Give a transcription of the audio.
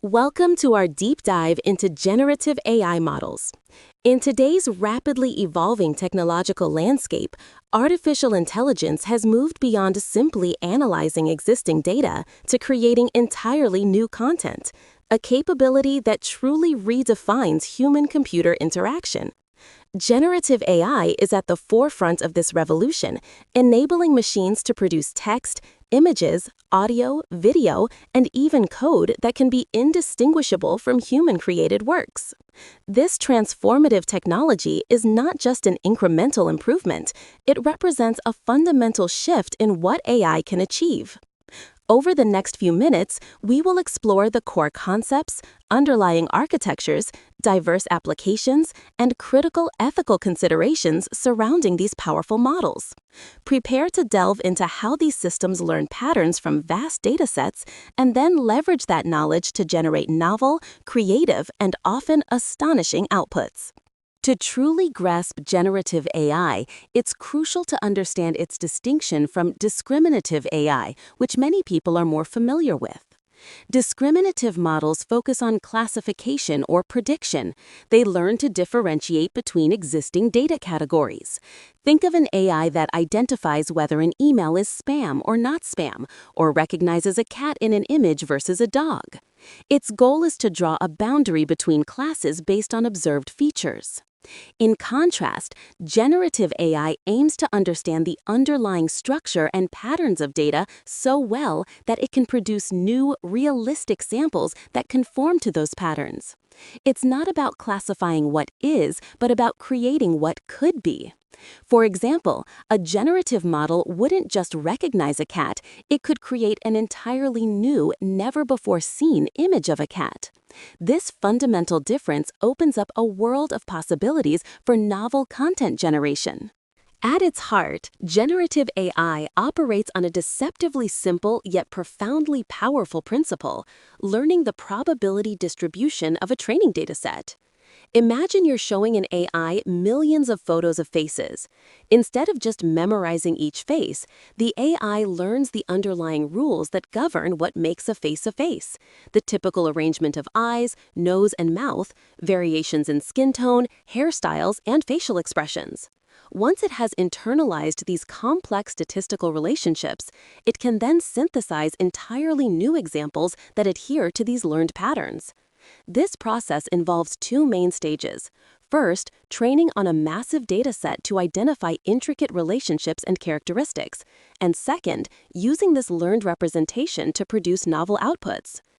Welcome to our deep dive into generative AI models. In today's rapidly evolving technological landscape, artificial intelligence has moved beyond simply analyzing existing data to creating entirely new content, a capability that truly redefines human-computer interaction. Generative AI is at the forefront of this revolution, enabling machines to produce text, images, audio, video, and even code that can be indistinguishable from human-created works. This transformative technology is not just an incremental improvement, it represents a fundamental shift in what AI can achieve. Over the next few minutes, we will explore the core concepts, underlying architectures, diverse applications, and critical ethical considerations surrounding these powerful models. Prepare to delve into how these systems learn patterns from vast datasets and then leverage that knowledge to generate novel, creative, and often astonishing outputs. To truly grasp generative AI, it's crucial to understand its distinction from discriminative AI, which many people are more familiar with. Discriminative models focus on classification or prediction. They learn to differentiate between existing data categories. Think of an AI that identifies whether an email is spam or not spam, or recognizes a cat in an image versus a dog. Its goal is to draw a boundary between classes based on observed features. In contrast, generative AI aims to understand the underlying structure and patterns of data so well that it can produce new, realistic samples that conform to those patterns. It's not about classifying what is, but about creating what could be. For example, a generative model wouldn't just recognize a cat, it could create an entirely new, never-before-seen image of a cat. This fundamental difference opens up a world of possibilities for novel content generation. At its heart, generative AI operates on a deceptively simple yet profoundly powerful principle: learning the probability distribution of a training dataset. Imagine you're showing an AI millions of photos of faces. Instead of just memorizing each face, the AI learns the underlying rules that govern what makes a face: the typical arrangement of eyes, nose, and mouth, variations in skin tone, hairstyles, and facial expressions. Once it has internalized these complex statistical relationships, it can then synthesize entirely new examples that adhere to these learned patterns. This process involves two main stages. First, training on a massive dataset to identify intricate relationships and characteristics, and second, using this learned representation to produce novel outputs.